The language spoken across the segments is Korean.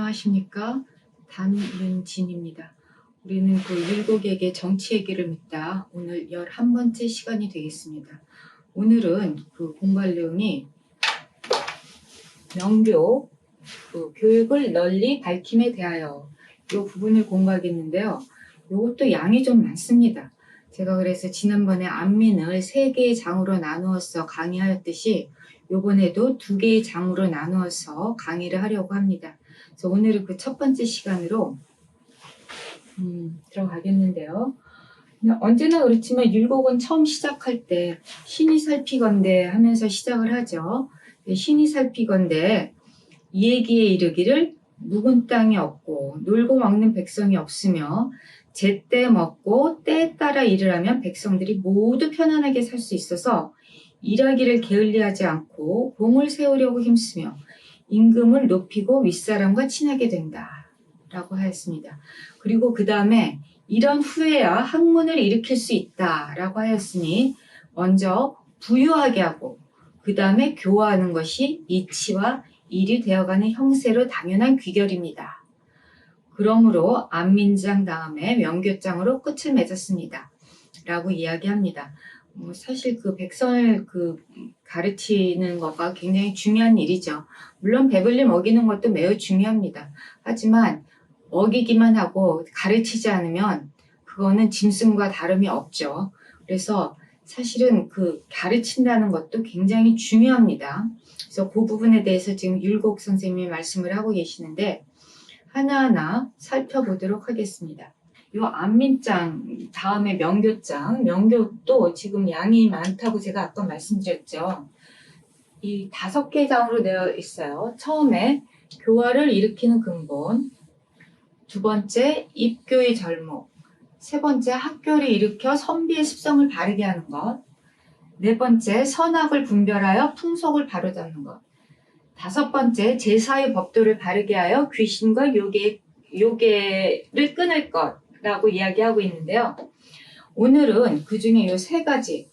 안녕하십니까? 담윤진입니다. 우리는 그 율곡에게 정치 얘기를 묻다 오늘 11번째 시간이 되겠습니다. 오늘은 그 공부할 내용이 명교, 그 교육을 널리 밝힘에 대하여 이 부분을 공부하겠는데요. 이것도 양이 좀 많습니다. 제가 그래서 지난번에 안민을 3개의 장으로 나누어서 강의하였듯이 요번에도 2개의 장으로 나누어서 강의를 하려고 합니다. 그래서 오늘은 그 첫 번째 시간으로 들어가겠는데요. 언제나 그렇지만 율곡은 처음 시작할 때 신이 살피건대 하면서 시작을 하죠. 신이 살피건대 이 얘기에 이르기를 묵은 땅이 없고 놀고 먹는 백성이 없으며 제때 먹고 때에 따라 일을 하면 백성들이 모두 편안하게 살 수 있어서 일하기를 게을리하지 않고 공을 세우려고 힘쓰며 임금을 높이고 윗사람과 친하게 된다 라고 하였습니다. 그리고 그 다음에 이런 후에야 학문을 일으킬 수 있다 라고 하였으니 먼저 부유하게 하고 그 다음에 교화하는 것이 이치와 일이 되어가는 형세로 당연한 귀결입니다. 그러므로 안민장 다음에 명교장으로 끝을 맺었습니다. 라고 이야기합니다. 사실 그 백성을 가르치는 것과 굉장히 중요한 일이죠. 물론 배불리 먹이는 것도 매우 중요합니다. 하지만 먹이기만 하고 가르치지 않으면 그거는 짐승과 다름이 없죠. 그래서 사실은 그 가르친다는 것도 굉장히 중요합니다. 그래서 그 부분에 대해서 지금 율곡 선생님이 말씀을 하고 계시는데 하나하나 살펴보도록 하겠습니다. 요 안민장 다음에 명교장, 명교도 지금 양이 많다고 제가 아까 말씀드렸죠. 이 5개 장으로 되어 있어요. 처음에 교화를 일으키는 근본, 두 번째 입교의 절목, 세 번째 학교를 일으켜 선비의 습성을 바르게 하는 것, 네 번째 선악을 분별하여 풍속을 바로잡는 것, 5번째 제사의 법도를 바르게 하여 귀신과 요괴를 끊을 것라고 이야기하고 있는데요. 오늘은 그 중에 이 3가지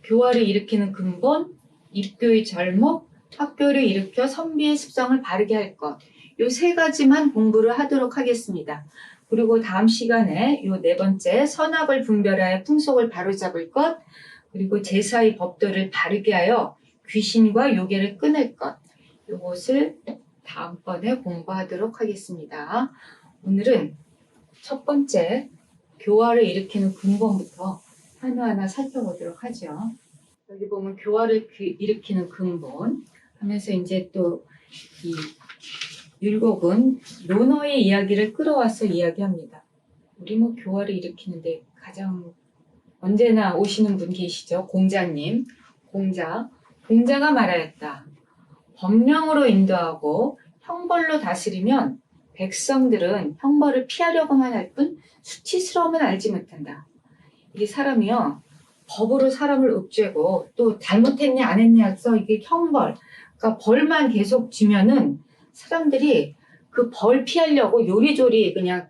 교화를 일으키는 근본, 입교의 절목, 학교를 일으켜 선비의 습성을 바르게 할 것, 이 3가지만 공부를 하도록 하겠습니다. 그리고 다음 시간에 이 4번째 선악을 분별하여 풍속을 바로잡을 것, 그리고 제사의 법도를 바르게 하여 귀신과 요괴를 끊을 것, 이것을 다음번에 공부하도록 하겠습니다. 오늘은 첫 번째 교화를 일으키는 근본부터 하나하나 살펴보도록 하죠. 여기 보면 교화를 일으키는 근본 하면서 이제 또 이 율곡은 논어의 이야기를 끌어와서 이야기합니다. 우리 뭐 교화를 일으키는데 가장 언제나 오시는 분 계시죠? 공자님. 공자가 말하였다. 법령으로 인도하고 형벌로 다스리면 백성들은 형벌을 피하려고만 할 뿐 수치스러움은 알지 못한다. 이게 사람이요. 법으로 사람을 읍죄고 또 잘못했냐 안 했냐 해서 이게 형벌, 그러니까 벌만 계속 주면은 사람들이 그 벌 피하려고 요리조리 그냥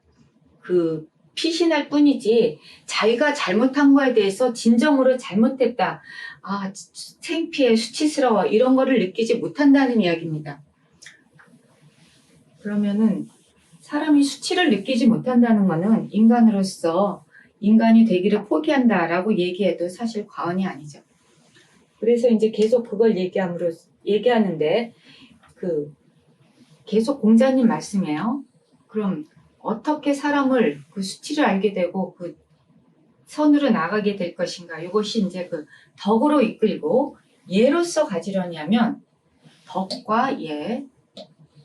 그 피신할 뿐이지 자기가 잘못한 거에 대해서 진정으로 잘못했다. 아, 창피해, 수치스러워 이런 거를 느끼지 못한다는 이야기입니다. 그러면은 사람이 수치를 느끼지 못한다는 거는 인간으로서 인간이 되기를 포기한다라고 얘기해도 사실 과언이 아니죠. 그래서 이제 계속 그걸 얘기하는데 계속 공자님 말씀이에요. 그럼 어떻게 사람을 그 수치를 알게 되고 그 선으로 나가게 될 것인가? 이것이 이제 그 덕으로 이끌고 예로서 가지려냐면 덕과 예.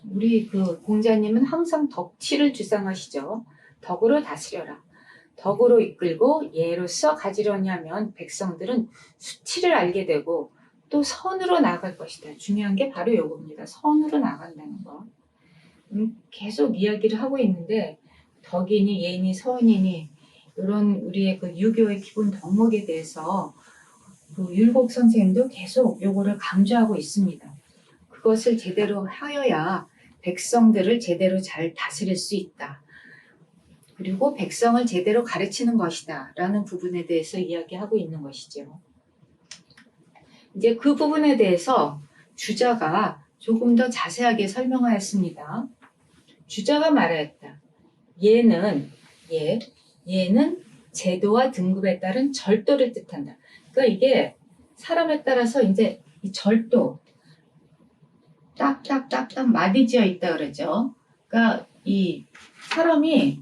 우리 그 공자님은 항상 덕치를 주장하시죠. 덕으로 다스려라. 덕으로 이끌고 예로서 가지려냐면 백성들은 수치를 알게 되고 또 선으로 나아갈 것이다. 중요한 게 바로 이겁니다. 선으로 나간다는 거. 계속 이야기를 하고 있는데 덕이니 예니 선이니 이런 우리의 그 유교의 기본 덕목에 대해서 그 율곡 선생님도 계속 요거를 강조하고 있습니다. 그것을 제대로 하여야 백성들을 제대로 잘 다스릴 수 있다. 그리고 백성을 제대로 가르치는 것이다 라는 부분에 대해서 이야기하고 있는 것이죠. 이제 그 부분에 대해서 주자가 조금 더 자세하게 설명하였습니다. 주자가 말하였다. 얘는 제도와 등급에 따른 절도를 뜻한다. 그러니까 이게 사람에 따라서 이제 이 절도, 딱딱딱딱 마디지어 있다 그러죠. 그러니까 이 사람이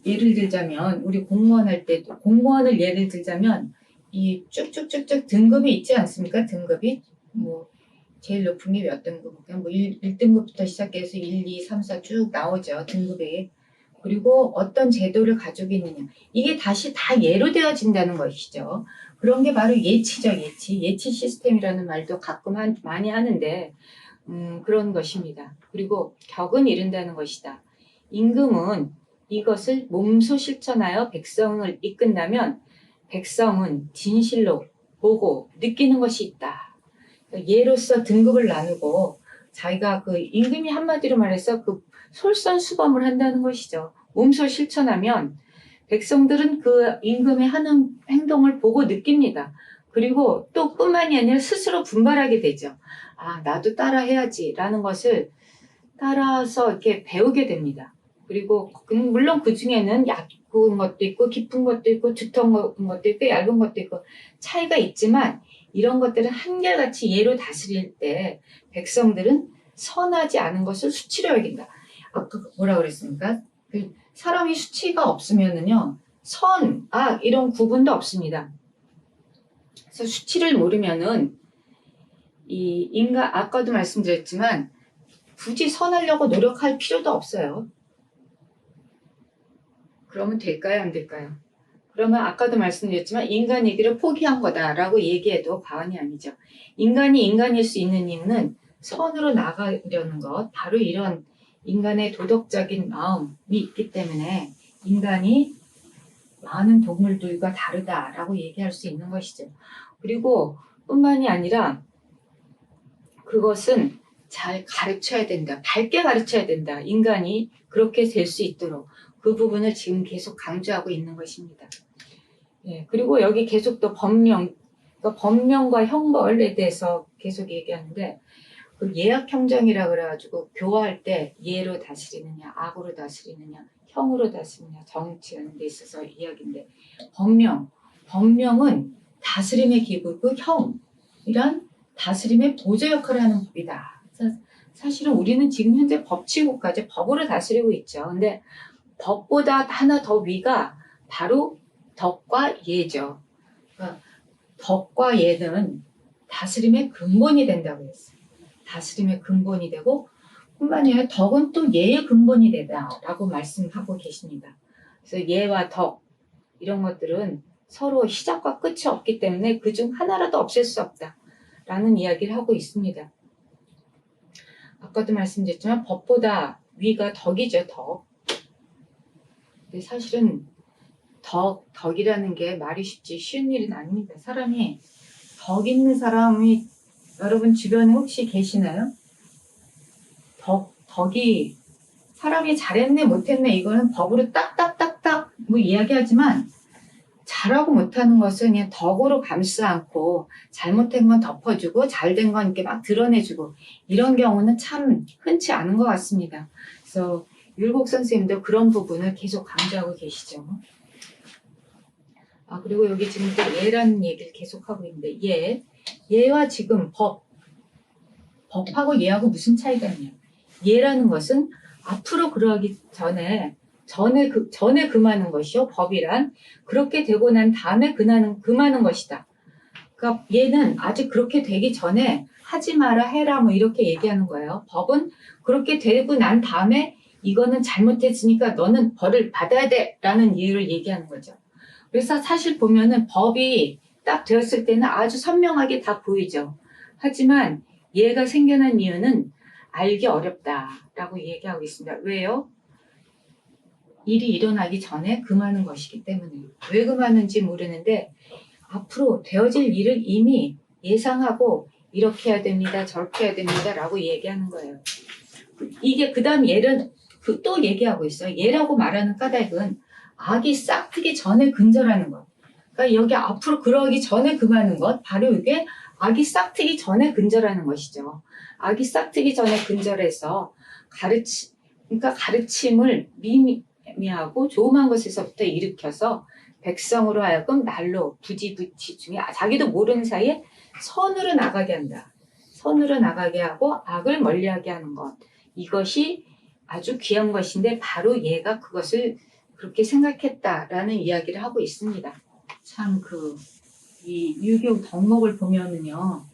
예를 들자면 우리 공무원 할 때도 공무원을 예를 들자면 이 쭉쭉쭉쭉 등급이 있지 않습니까? 등급이 뭐 제일 높은 게 몇 등급? 그냥 뭐 1등급부터 시작해서 1, 2, 3, 4 쭉 나오죠. 등급이. 그리고 어떤 제도를 가지고 있느냐. 이게 다시 다 예로 되어진다는 것이죠. 그런 게 바로 예치죠. 예치 시스템이라는 말도 가끔 많이 하는데 그런 것입니다. 그리고 격은 이룬다는 것이다. 임금은 이것을 몸소 실천하여 백성을 이끈다면 백성은 진실로 보고 느끼는 것이 있다. 예로서 등급을 나누고 자기가 그 임금이 한마디로 말해서 그 솔선수범을 한다는 것이죠. 몸소 실천하면 백성들은 그 임금의 하는 행동을 보고 느낍니다. 그리고 또 뿐만이 아니라 스스로 분발하게 되죠. 아, 나도 따라 해야지 라는 것을 따라서 이렇게 배우게 됩니다. 그리고 물론 그 중에는 얕은 것도 있고 깊은 것도 있고 두터운 것도 있고 얇은 것도 있고 차이가 있지만 이런 것들은 한결같이 예로 다스릴 때 백성들은 선하지 않은 것을 수치로 여긴다. 아까 뭐라 그랬습니까? 그 사람이 수치가 없으면은요, 선, 악 이런 구분도 없습니다. 그래서 수치를 모르면은 이 인간 아까도 말씀드렸지만 굳이 선하려고 노력할 필요도 없어요. 그러면 될까요? 안 될까요? 그러면 아까도 말씀드렸지만 인간 얘기를 포기한 거다라고 얘기해도 과언이 아니죠. 인간이 인간일 수 있는 이유는 선으로 나가려는 것, 바로 이런 인간의 도덕적인 마음이 있기 때문에 인간이 많은 동물들과 다르다라고 얘기할 수 있는 것이죠. 그리고 뿐만이 아니라 그것은 잘 가르쳐야 된다. 밝게 가르쳐야 된다. 인간이 그렇게 될 수 있도록 그 부분을 지금 계속 강조하고 있는 것입니다. 예, 그리고 여기 계속 또 법령, 그러니까 법령과 형벌에 대해서 계속 얘기하는데 그 예악형정이라 그래가지고 교화할 때 예로 다스리느냐, 악으로 다스리느냐, 형으로 다스리느냐, 정치하는 데 있어서 이야기인데 법령은 다스림의 기구고 형이란 다스림의 보조 역할을 하는 법이다. 사실은 우리는 지금 현재 법치국가죠. 법으로 다스리고 있죠. 근데 법보다 하나 더 위가 바로 덕과 예죠. 그러니까 덕과 예는 다스림의 근본이 된다고 했어요. 다스림의 근본이 되고 뿐만이 아니라 덕은 또 예의 근본이 되다라고 말씀하고 계십니다. 그래서 예와 덕 이런 것들은 서로 시작과 끝이 없기 때문에 그중 하나라도 없앨 수 없다라는 이야기를 하고 있습니다. 아까도 말씀드렸지만 법보다 위가 덕이죠. 덕. 근데 사실은 덕이라는 게 말이 쉽지 쉬운 일은 아닙니다. 사람이 덕 있는 사람이 여러분 주변에 혹시 계시나요? 덕이 사람이 잘했네 못했네 이거는 법으로 딱딱딱딱 뭐 이야기하지만 잘하고 못하는 것은 그냥 덕으로 감싸 안고 잘못된 건 덮어주고 잘된 건 이렇게 막 드러내주고 이런 경우는 참 흔치 않은 것 같습니다. 그래서 율곡 선생님도 그런 부분을 계속 강조하고 계시죠. 아, 그리고 여기 지금 또 예라는 얘기를 계속하고 있는데 예와 지금 법하고 예하고 무슨 차이가 있냐. 예라는 것은 앞으로 그러기 전에 금하는 것이요. 법이란 그렇게 되고 난 다음에 금하는 것이다. 그러니까 얘는 아직 그렇게 되기 전에 하지 마라 해라 뭐 이렇게 얘기하는 거예요. 법은 그렇게 되고 난 다음에 이거는 잘못했으니까 너는 벌을 받아야 돼 라는 이유를 얘기하는 거죠. 그래서 사실 보면은 법이 딱 되었을 때는 아주 선명하게 다 보이죠. 하지만 얘가 생겨난 이유는 알기 어렵다라고 얘기하고 있습니다. 왜요? 일이 일어나기 전에 금하는 것이기 때문에. 왜 금하는지 모르는데 앞으로 되어질 일을 이미 예상하고 이렇게 해야 됩니다. 저렇게 해야 됩니다. 라고 얘기하는 거예요. 이게 그 다음 예는 또 얘기하고 있어요. 예라고 말하는 까닭은 악이 싹트기 전에 근절하는 것. 그러니까 여기 앞으로 그러기 전에 금하는 것. 바로 이게 악이 싹트기 전에 근절하는 것이죠. 악이 싹트기 전에 근절해서 그러니까 가르침을 미미하고 조그만 것에서부터 일으켜서 백성으로 하여금 날로 부지부치 중에 자기도 모르는 사이에 선으로 나가게 한다. 선으로 나가게 하고 악을 멀리하게 하는 것. 이것이 아주 귀한 것인데 바로 얘가 그것을 그렇게 생각했다라는 이야기를 하고 있습니다. 참 이 유교 덕목을 보면은요.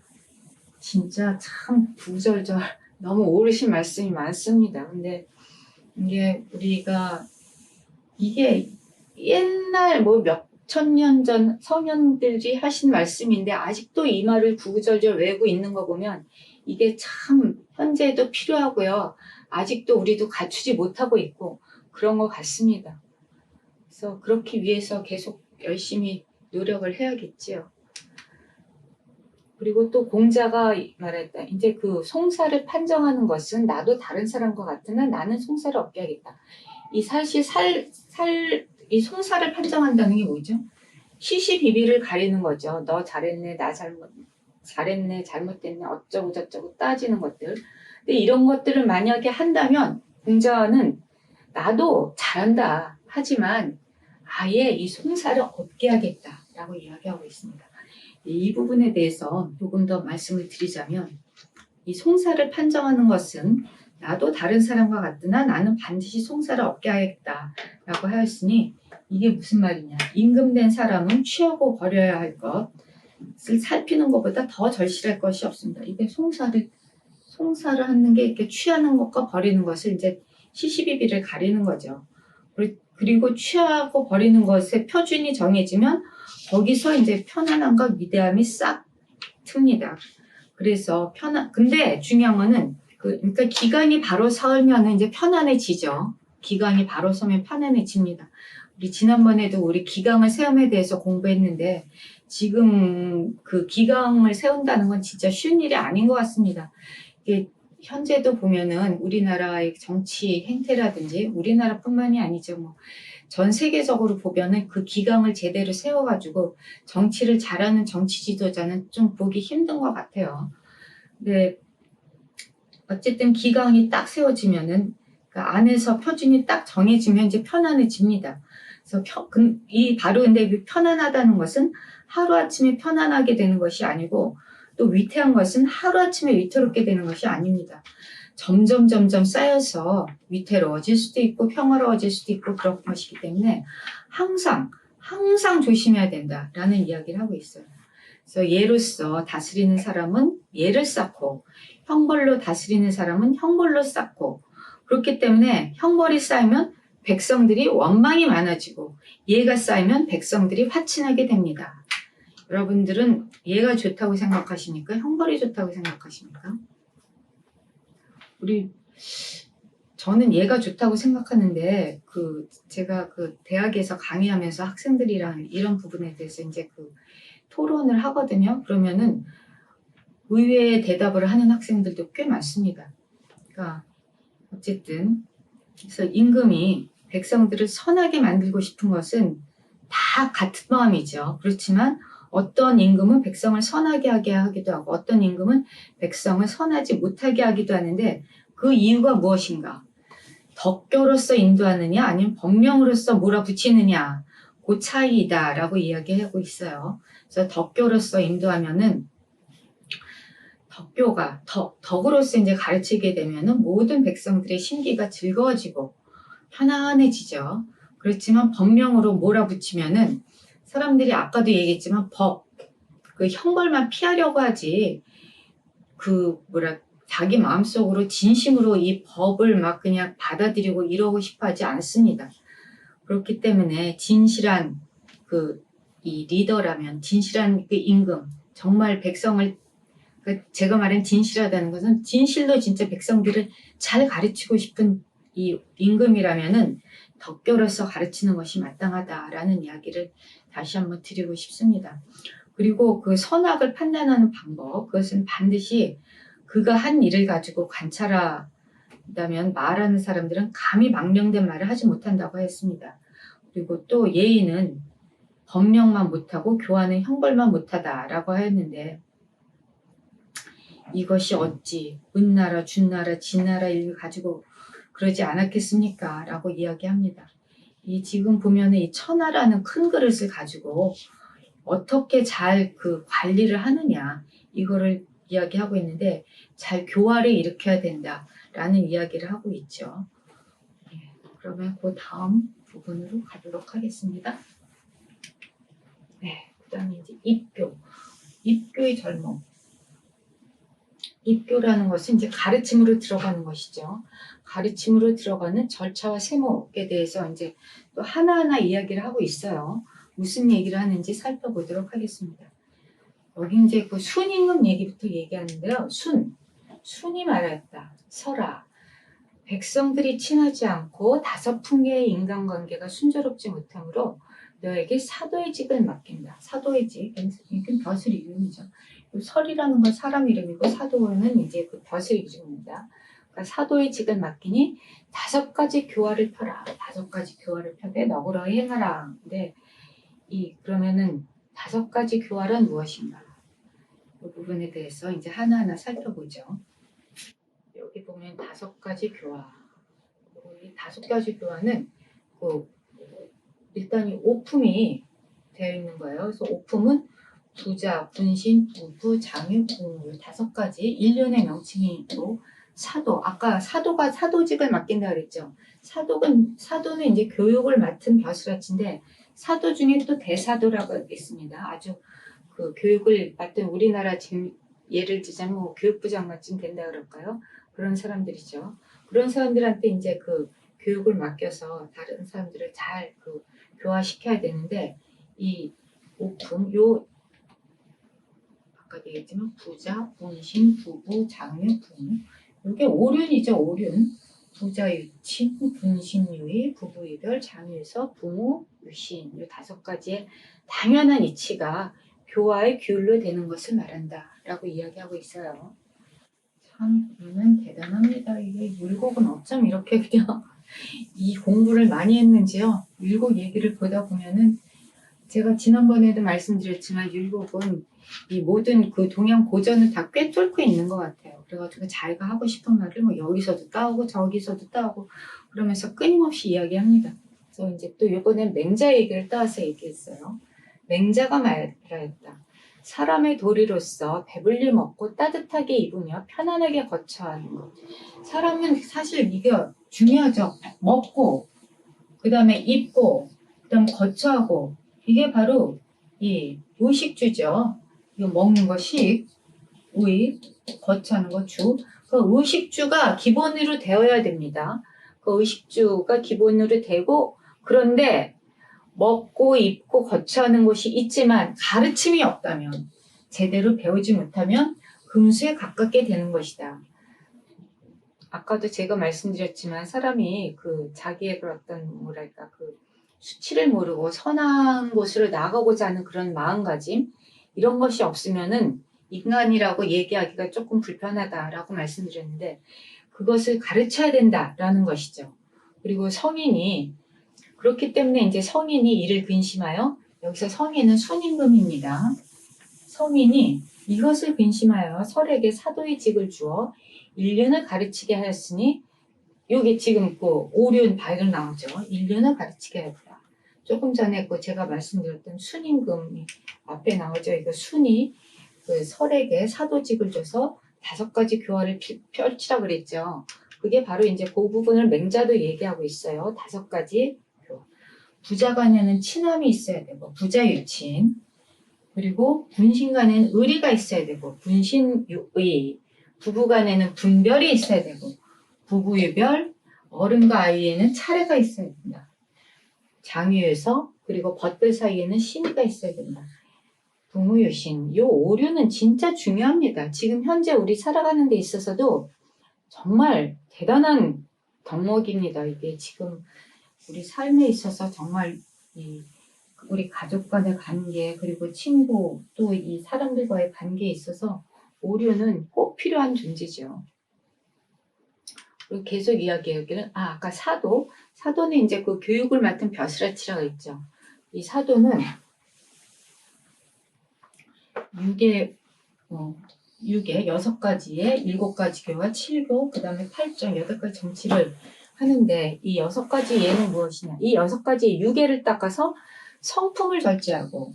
진짜 참 구절절 너무 옳으신 말씀이 많습니다. 근데 이게 우리가 이게 옛날 뭐 몇천 년 전 성현들이 하신 말씀인데 아직도 이 말을 구구절절 외우고 있는 거 보면 이게 참 현재에도 필요하고요. 아직도 우리도 갖추지 못하고 있고 그런 것 같습니다. 그래서 그렇기 위해서 계속 열심히 노력을 해야겠지요. 그리고 또 공자가 말했다. 이제 그 송사를 판정하는 것은 나도 다른 사람과 같으나 나는 송사를 얻게 하겠다. 이 사실 이 송사를 판정한다는 게 뭐죠? 시시비비를 가리는 거죠. 너 잘했네, 나 잘했네, 잘못됐네, 어쩌고 저쩌고 따지는 것들. 근데 이런 것들을 만약에 한다면 공자는 나도 잘한다. 하지만 아예 이 송사를 얻게 하겠다라고 이야기하고 있습니다. 이 부분에 대해서 조금 더 말씀을 드리자면 이 송사를 판정하는 것은 나도 다른 사람과 같으나 나는 반드시 송사를 얻게 하겠다라고 하였으니 이게 무슨 말이냐. 임금된 사람은 취하고 버려야 할 것을 살피는 것보다 더 절실할 것이 없습니다. 이게 송사를 하는 게 이렇게 취하는 것과 버리는 것을 이제 시시비비를 가리는 거죠. 그리고 취하고 버리는 것의 표준이 정해지면 거기서 이제 편안함과 위대함이 싹 틉니다. 그래서 근데 중요한 거는 그러니까 기간이 바로 서면은 이제 편안해지죠. 기간이 바로 서면 편안해집니다. 우리 지난번에도 우리 기강을 세움에 대해서 공부했는데 지금 그 기강을 세운다는 건 진짜 쉬운 일이 아닌 것 같습니다. 이게 현재도 보면은 우리나라의 정치 행태라든지 우리나라뿐만이 아니죠. 뭐 전 세계적으로 보면은 그 기강을 제대로 세워가지고 정치를 잘하는 정치 지도자는 좀 보기 힘든 것 같아요. 근데 어쨌든 기강이 딱 세워지면은 그 안에서 표준이 딱 정해지면 이제 편안해집니다. 그래서 근데 편안하다는 것은 하루아침에 편안하게 되는 것이 아니고 또 위태한 것은 하루아침에 위태롭게 되는 것이 아닙니다. 점점 쌓여서 위태로워질 수도 있고 평화로워질 수도 있고 그런 것이기 때문에 항상 조심해야 된다라는 이야기를 하고 있어요. 그래서 예로서 다스리는 사람은 예를 쌓고 형벌로 다스리는 사람은 형벌로 쌓고 그렇기 때문에 형벌이 쌓이면 백성들이 원망이 많아지고 예가 쌓이면 백성들이 화친하게 됩니다. 여러분들은 예가 좋다고 생각하십니까? 형벌이 좋다고 생각하십니까? 저는 예가 좋다고 생각하는데 제가 대학에서 강의하면서 학생들이랑 이런 부분에 대해서 이제 토론을 하거든요. 그러면은 의외의 대답을 하는 학생들도 꽤 많습니다. 그러니까 어쨌든 그래서 임금이 백성들을 선하게 만들고 싶은 것은 다 같은 마음이죠. 그렇지만 어떤 임금은 백성을 선하게 하게 하기도 하고 어떤 임금은 백성을 선하지 못하게 하기도 하는데 그 이유가 무엇인가? 덕교로서 인도하느냐 아니면 법령으로서 몰아붙이느냐 그 차이다라고 이야기하고 있어요. 그래서 덕교로서 인도하면은 덕교가 덕으로서 이제 가르치게 되면은 모든 백성들의 심기가 즐거워지고 편안해지죠. 그렇지만 법령으로 몰아붙이면은 사람들이 아까도 얘기했지만 그 형벌만 피하려고 하지 자기 마음속으로 진심으로 이 법을 막 그냥 받아들이고 이러고 싶어 하지 않습니다. 그렇기 때문에 진실한 이 리더라면 진실한 그 임금 정말 백성을 제가 말한 진실하다는 것은 진실로 진짜 백성들을 잘 가르치고 싶은 이 임금이라면은 덕교로서 가르치는 것이 마땅하다라는 이야기를 다시 한번 드리고 싶습니다. 그리고 그 선악을 판단하는 방법 그것은 반드시 그가 한 일을 가지고 관찰한다면 말하는 사람들은 감히 망령된 말을 하지 못한다고 했습니다. 그리고 또 예의는 법령만 못하고 교화는 형벌만 못하다라고 하였는데 이것이 어찌 은나라 준나라 진나라 일 가지고 그러지 않았겠습니까? 라고 이야기합니다. 이 지금 보면은 이 천하라는 큰 그릇을 가지고 어떻게 잘 그 관리를 하느냐 이거를 이야기하고 있는데 잘 교화를 일으켜야 된다라는 이야기를 하고 있죠. 그러면 그 다음 부분으로 가도록 하겠습니다. 네, 그 다음에 이제 입교. 입교의 절목. 입교라는 것은 이제 가르침으로 들어가는 것이죠. 가르침으로 들어가는 절차와 세목에 대해서 이제 또 하나하나 이야기를 하고 있어요. 무슨 얘기를 하는지 살펴보도록 하겠습니다. 여기 이제 그 순임금 얘기부터 얘기하는데요. 순이 말하였다. 설아. 백성들이 친하지 않고 다섯 풍계의 인간관계가 순조롭지 못하므로 너에게 사도의 직을 맡긴다. 사도의 직, 이건 벼슬 이름이죠. 설이라는 건 사람 이름이고 사도는 이제 그 벼슬 이름입니다. 그러니까 사도의 직을 맡기니 다섯 가지 교화를 펴라. 다섯 가지 교화를 펴되 너그러이 행하라. 근데 그러면은 다섯 가지 교화란 무엇인가? 그 부분에 대해서 이제 하나하나 살펴보죠. 여기 보면 다섯 가지 교화. 이 다섯 가지 교화는 일단 이 오품이 되어 있는 거예요. 그래서 오품은 부자, 분신, 부부, 장유, 공무 다섯 가지 일련의 명칭이고 사도. 아까 사도가 사도직을 맡긴다 그랬죠. 사도는 이제 교육을 맡은 벼슬아치인데 사도 중에 또 대사도라고 있습니다. 아주 그 교육을 맡은 우리나라 지금 예를 들자면 뭐 교육부 장관쯤 된다 그럴까요? 그런 사람들이죠. 그런 사람들한테 이제 그 교육을 맡겨서 다른 사람들을 잘 그 교화시켜야 되는데 이 오품 아까 얘기했지만 부자, 분신, 부부, 장유, 부모 이게 오륜이죠. 오륜. 부자 유친, 분신 유의, 부부 이별, 장유에서 부모, 유신 이 다섯 가지의 당연한 이치가 교화의 규율로 되는 것을 말한다 라고 이야기하고 있어요. 참 보면 대단합니다. 이게 율곡은 어쩜 이렇게 그냥 이 공부를 많이 했는지요. 율곡 얘기를 보다 보면은 제가 지난번에도 말씀드렸지만 율곡은 이 모든 그 동양 고전을 다 꿰뚫고 있는 것 같아요. 그래가지고 자기가 하고 싶은 말을 뭐 여기서도 따오고 저기서도 따오고 그러면서 끊임없이 이야기합니다. 그래서 이제 또 이번엔 맹자 얘기를 따와서 얘기했어요. 맹자가 말하였다. 사람의 도리로서 배불리 먹고 따뜻하게 입으며 편안하게 거처 하는 것. 사람은 사실 이게 중요하죠. 먹고 그 다음에 입고 그 다음 거처하고 이게 바로 이 의식주죠. 이거 먹는 거 식, 의, 거처하는 거 주. 그 의식주가 기본으로 되어야 됩니다. 그 의식주가 기본으로 되고 그런데 먹고 입고 거처하는 곳이 있지만 가르침이 없다면 제대로 배우지 못하면 금수에 가깝게 되는 것이다. 아까도 제가 말씀드렸지만 사람이 그 자기의 그 어떤 뭐랄까 그 수치를 모르고 선한 곳으로 나가고자 하는 그런 마음가짐 이런 것이 없으면은 인간이라고 얘기하기가 조금 불편하다라고 말씀드렸는데 그것을 가르쳐야 된다라는 것이죠. 그리고 성인이 그렇기 때문에 이제 성인이 이를 근심하여 여기서 성인은 순임금입니다. 성인이 이것을 근심하여 설에게 사도의 직을 주어 인륜을 가르치게 하였으니 여기 지금 그 오륜 발견 나오죠. 인륜을 가르치게 하였다. 조금 전에 그 제가 말씀드렸던 순임금이 앞에 나오죠. 이거 순이 그 설에게 사도직을 줘서 다섯 가지 교화를 펼치라 그랬죠. 그게 바로 이제 그 부분을 맹자도 얘기하고 있어요. 다섯 가지 교화. 부자 간에는 친함이 있어야 되고 부자유친 그리고 분신 간에는 의리가 있어야 되고 분신유의 부부 간에는 분별이 있어야 되고 부부유별 어른과 아이에는 차례가 있어야 된다. 장유에서 그리고 벗들 사이에는 신의가 있어야 된다. 부무유신 요 오류는 진짜 중요합니다. 지금 현재 우리 살아가는 데 있어서도 정말 대단한 덕목입니다. 이게 지금 우리 삶에 있어서 정말 우리 가족 간의 관계 그리고 친구 또 이 사람들과의 관계에 있어서 오류는 꼭 필요한 존재죠. 그리고 계속 이야기하기는 아까 사도는 이제 그 교육을 맡은 벼슬아치라고 했죠. 이 사도는 육의 6가지에 7가지 교와 7교 그 다음에 8정 8가지 정치를 하는데 이 6가지 예는 무엇이냐? 이 6가지 유계를 닦아서 성품을 절제하고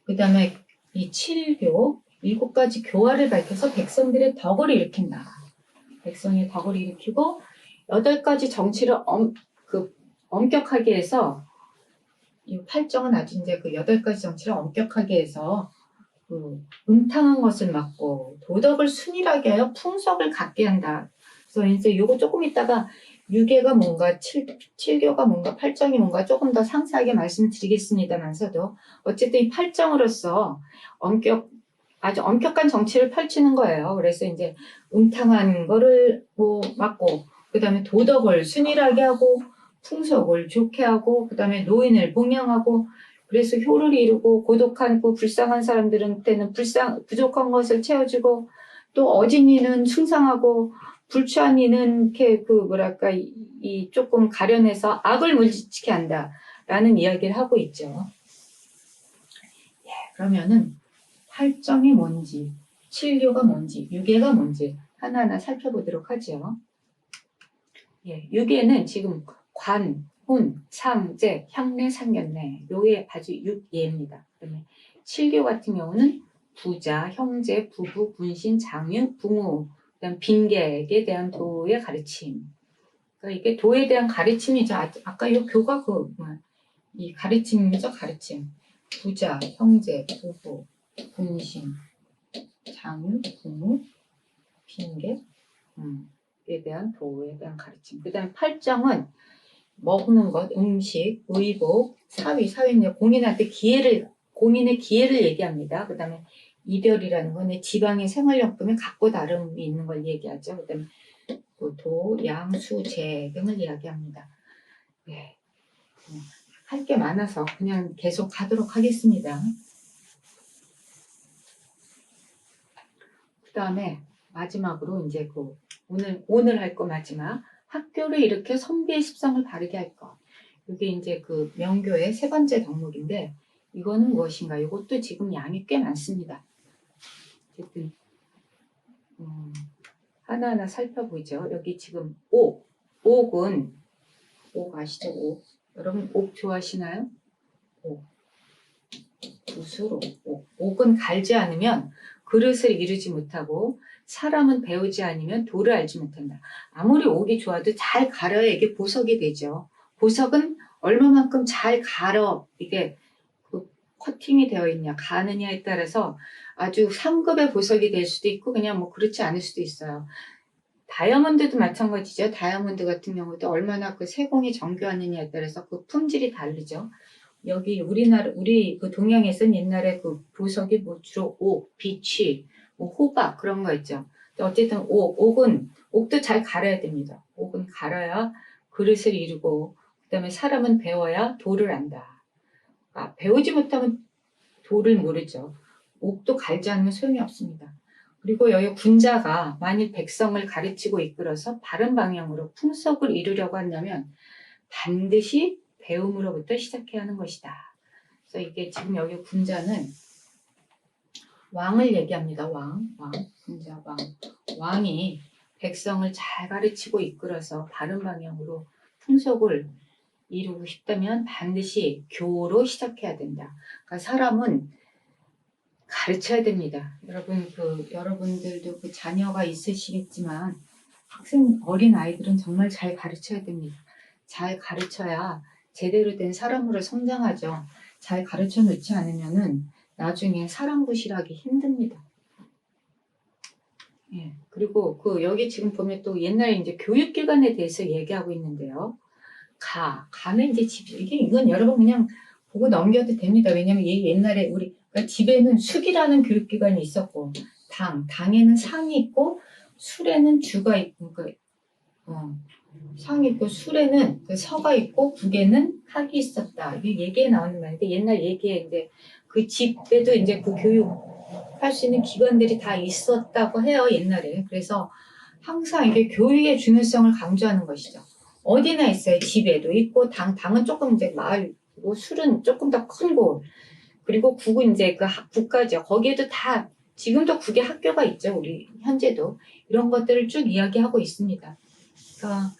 그 다음에 이 7교 7가지 교화를 밝혀서 백성들의 덕을 일으킨다. 백성의 덕을 일으키고 8가지 정치를 엄격하게 해서 이 8정은 아주 이제 그 8가지 정치를 엄격하게 해서 그 음탕한 것을 막고 도덕을 순일하게 하여 풍속을 갖게 한다. 그래서 이제 요거 조금 있다가 유계가 뭔가 7교가 뭔가 8정이 뭔가 조금 더 상세하게 말씀드리겠습니다만서도 어쨌든 이 8정으로서 아주 엄격한 정치를 펼치는 거예요. 그래서 이제 음탕한 거를 뭐 막고 그 다음에 도덕을 순일하게 하고 풍속을 좋게 하고 그 다음에 노인을 봉양하고 그래서 효를 이루고 고독하고 불쌍한 사람들한테는 부족한 것을 채워주고 또 어진이는 충성하고 불추한 이는 이렇게 그 뭐랄까 이 조금 가려내서 악을 물리치게 한다라는 이야기를 하고 있죠. 예, 그러면은 8정이 뭔지, 7교가 뭔지, 유계가 뭔지 하나하나 살펴보도록 하죠. 예, 유계는 지금 관, 혼, 상, 제, 향례, 상견례 요게 아주 6예입니다. 그다음에 7교 같은 경우는 부자, 형제, 부부, 분신, 장유, 붕우, 그다음 빈객에 대한 도의 가르침. 그러니까 이게 도에 대한 가르침이죠. 아까 요 교가 이 가르침이죠, 가르침. 부자, 형제, 부부, 분신, 장유, 붕우, 빈객, 에 대한 도에 대한 가르침. 그 다음에 8정은 먹는 것, 음식, 의복, 사위는 공인의 기회를 얘기합니다. 그 다음에 이별이라는 건 지방의 생활용품에 각고 다름이 있는 걸 얘기하죠. 그 다음에 도, 양, 수, 재 등을 이야기합니다. 네. 할 게 많아서 그냥 계속 가도록 하겠습니다. 그 다음에 마지막으로 이제 오늘 할 거 마지막 학교를 일으켜 선비의 십성을 바르게 할 것. 이게 이제 그 명교의 3번째 덕목인데 이거는 무엇인가? 이것도 지금 양이 꽤 많습니다. 어쨌든 하나하나 살펴보죠. 여기 지금 옥은 옥 아시죠? 옥. 여러분 옥 좋아하시나요? 옥. 붓으로 옥은 갈지 않으면 그릇을 이루지 못하고 사람은 배우지 않으면 도를 알지 못한다. 아무리 옥이 좋아도 잘 갈아야 이게 보석이 되죠. 보석은 얼마만큼 잘 갈아 이게 그 커팅이 되어 있냐 가느냐에 따라서 아주 상급의 보석이 될 수도 있고 그냥 뭐 그렇지 않을 수도 있어요. 다이아몬드도 마찬가지죠. 다이아몬드 같은 경우도 얼마나 그 세공이 정교하느냐에 따라서 그 품질이 다르죠. 여기 우리 그 동양에서는 옛날에 그 보석이 뭐 주로 옥, 비취, 뭐 호박 그런 거 있죠. 어쨌든 옥도 잘 갈아야 됩니다. 옥은 갈아야 그릇을 이루고 그다음에 사람은 배워야 도를 안다. 배우지 못하면 도를 모르죠. 옥도 갈지 않으면 소용이 없습니다. 그리고 여기 군자가 만일 백성을 가르치고 이끌어서 바른 방향으로 풍속을 이루려고 한다면 반드시 배움으로부터 시작해야 하는 것이다. 그래서 이게 지금 여기 군자는 왕을 얘기합니다. 군자 왕. 왕이 백성을 잘 가르치고 이끌어서 바른 방향으로 풍속을 이루고 싶다면 반드시 교로 시작해야 된다. 그러니까 사람은 가르쳐야 됩니다. 여러분들도 그 자녀가 있으시겠지만 어린 아이들은 정말 잘 가르쳐야 됩니다. 잘 가르쳐야 제대로 된 사람으로 성장하죠. 잘 가르쳐 놓지 않으면은 나중에 사람 구실하기 힘듭니다. 예. 그리고 여기 지금 보면 또 옛날에 이제 교육기관에 대해서 얘기하고 있는데요. 가는 이제 이건 여러분 그냥 보고 넘겨도 됩니다. 왜냐면 옛날에 그러니까 집에는 숙이라는 교육기관이 있었고, 당에는 상이 있고, 술에는 주가 있고, 상이 있고, 술에는 그 서가 있고, 국에는 학이 있었다. 이게 얘기에 나오는 말인데, 옛날 얘기에 이제 그 집에도 이제 그 교육할 수 있는 기관들이 다 있었다고 해요, 옛날에. 그래서 항상 이게 교육의 중요성을 강조하는 것이죠. 어디나 있어요. 집에도 있고, 당은 조금 이제 마을이고, 술은 조금 더 큰 곳. 그리고 국은 이제 국가죠. 거기에도 다, 지금도 국에 학교가 있죠. 우리 현재도. 이런 것들을 쭉 이야기하고 있습니다. 그러니까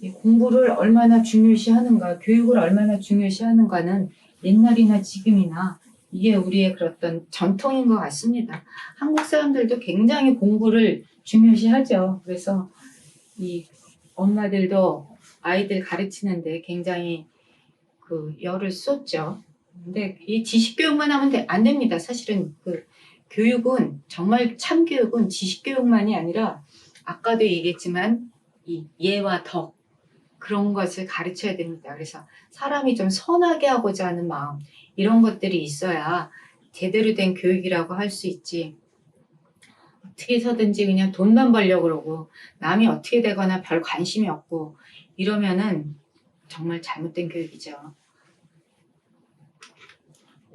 이 공부를 얼마나 중요시 하는가, 교육을 얼마나 중요시 하는가는 옛날이나 지금이나 이게 우리의 그런 전통인 것 같습니다. 한국 사람들도 굉장히 공부를 중요시 하죠. 그래서 이 엄마들도 아이들 가르치는데 굉장히 그 열을 쏟죠. 근데 이 지식교육만 하면 안 됩니다. 사실은 그 교육은 정말 참교육은 지식교육만이 아니라 아까도 얘기했지만 이 예와 덕 그런 것을 가르쳐야 됩니다. 그래서 사람이 좀 선하게 하고자 하는 마음 이런 것들이 있어야 제대로 된 교육이라고 할 수 있지. 어떻게 해서든지 그냥 돈만 벌려고 그러고 남이 어떻게 되거나 별 관심이 없고 이러면은 정말 잘못된 교육이죠.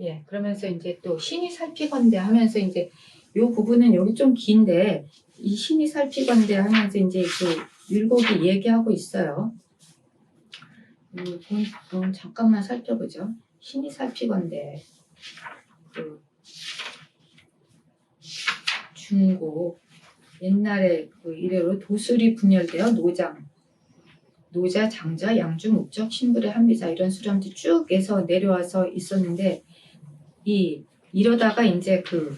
예, 그러면서 이제 또 신이 살피건대 하면서 이제 요 부분은 여기 좀 긴데 이 신이 살피건대 하면서 이제 그 율곡이 얘기하고 있어요. 이 본 잠깐만 살펴보죠. 신이 살피건대 그 중고 옛날에 그 이래로 도술이 분열되어 노자, 장자, 양주, 목적, 신불의 한비자 이런 수령들이 쭉 해서 내려와서 있었는데 이러다가 이제 그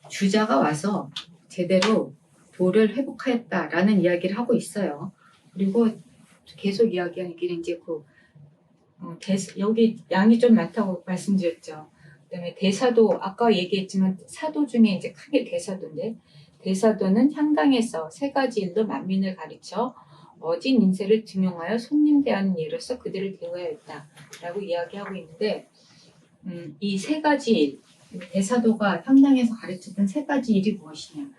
주자가 와서 제대로 도를 회복하였다라는 이야기를 하고 있어요. 그리고 계속 이야기하는 길에 이제 여기 양이 좀 많다고 말씀드렸죠. 그다음에 대사도 아까 얘기했지만 사도 중에 이제 크게 대사도인데 대사도는 향당에서 세 가지 일로 만민을 가르쳐 어진 인세를 증용하여 손님 대하는 예로서 그들을 대우하였다라고 이야기하고 있는데 이 세 가지 일 대사도가 향당에서 가르쳤던 세 가지 일이 무엇이냐?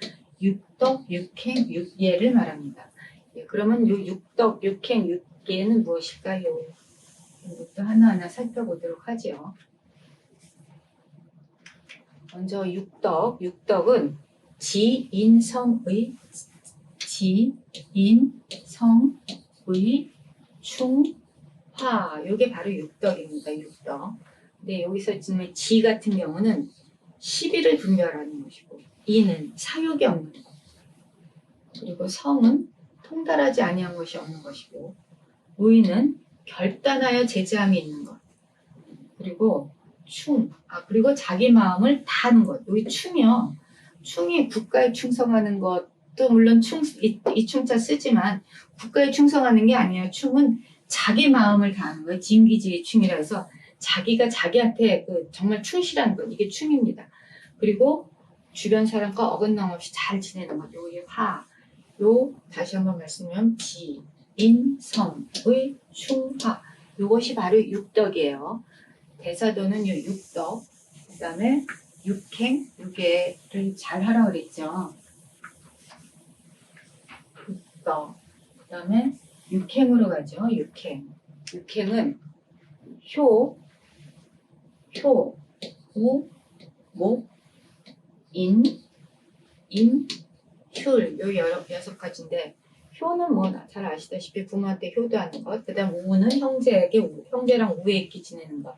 육덕, 육행, 육예를 말합니다. 예, 그러면 요 육덕, 육행, 육예는 무엇일까요? 이것도 하나하나 살펴보도록 하죠. 먼저 육덕, 육덕은 지인성의 충화 이게 바로 육덕입니다. 육덕. 근데 여기서 지금 지 같은 경우는 시비를 분별하는 것이고 이는 사욕이 없는 것 그리고 성은 통달하지 아니한 것이 없는 것이고 의는 결단하여 제재함이 있는 것 그리고 그리고 자기 마음을 다하는 것 여기 충이요. 충이 국가에 충성하는 것도 물론 이 충자 쓰지만 국가에 충성하는 게 아니에요. 충은 자기 마음을 다하는 거예요. 진기지의 충이라 해서 자기가 자기한테 정말 충실한 것 이게 충입니다. 그리고 주변 사람과 어긋남 없이 잘 지내는 것 요게 다시 한번 말씀드리면 지인성의 충화 요것이 바로 육덕이에요. 대사도는 요 육덕 그 다음에 육행 육예를 잘 하라 그랬죠. 육덕 그 다음에 육행으로 가죠. 육행은 효, 우, 목, 인, 흉, 요 여섯 가지인데 효는 뭐 잘 아시다시피 부모한테 효도하는 것, 그 다음 우는 형제랑 우애 있게 지내는 것,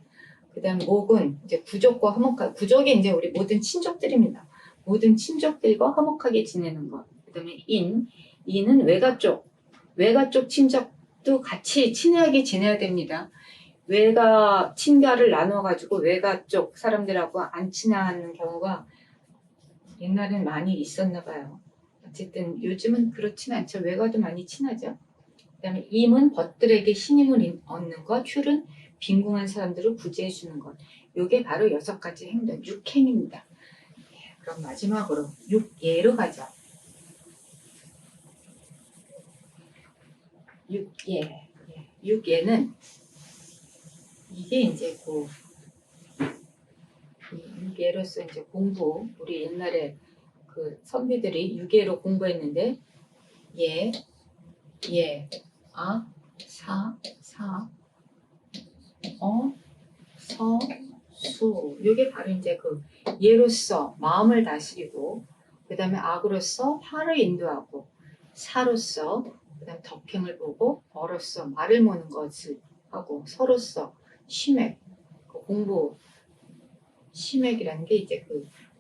그 다음 목은 이제 구족과 구족이 이제 우리 모든 친족들입니다. 모든 친족들과 화목하게 지내는 것. 그 다음에 인은 외가 쪽 친족도 같이 친하게 지내야 됩니다. 외가 친가를 나눠가지고 외가 쪽 사람들하고 안 친한 경우가 옛날엔 많이 있었나 봐요. 어쨌든 요즘은 그렇진 않죠. 외가도 많이 친하죠. 그 다음에 임은 벗들에게 신임을 얻는 것, 흉은 빈궁한 사람들을 구제해 주는 것. 요게 바로 6가지 행동, 육행입니다. 그럼 마지막으로 육예로 가죠. 육예는 이게 이제 육예로서 이제 공부 우리 옛날에 선비들이 육예로 공부했는데 사, 서, 수 요게 바로 이제 예로서 마음을 다스리고 그 다음에 악으로서 화를 인도하고 사로서 그 다음에 덕행을 보고 어로서 말을 모는 것을 하고 서로서 심액 공부 심액이라는 게 이제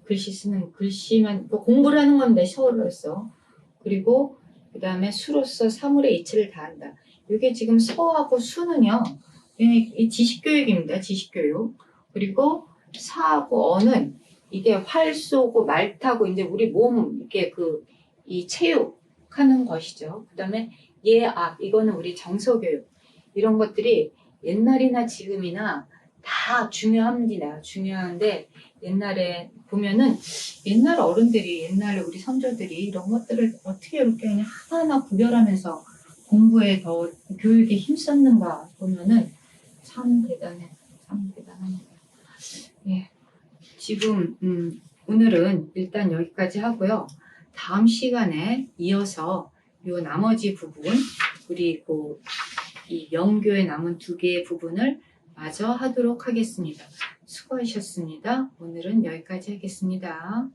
글씨 쓰는 글씨만 공부를 하는 건데 서로서 그리고 그 다음에 수로서 사물의 이치를 다한다. 이게 지금 서하고 수는요, 이 지식교육입니다. 지식교육. 그리고 사하고 어는 이게 활 쏘고 말 타고 이제 우리 몸 이렇게 이 체육하는 것이죠. 그 다음에 예악 이거는 우리 정서교육 이런 것들이 옛날이나 지금이나 다 중요합니다. 중요한데 옛날에 보면은 옛날 어른들이 옛날 우리 선조들이 이런 것들을 어떻게 이렇게 그냥 하나하나 구별하면서 공부에 더 교육에 힘썼는가 보면은 참 대단해. 참 대단합니다. 예. 지금 오늘은 일단 여기까지 하고요. 다음 시간에 이어서 요 나머지 부분 우리 이 명교의 남은 2개의 부분을 마저 하도록 하겠습니다. 수고하셨습니다. 오늘은 여기까지 하겠습니다.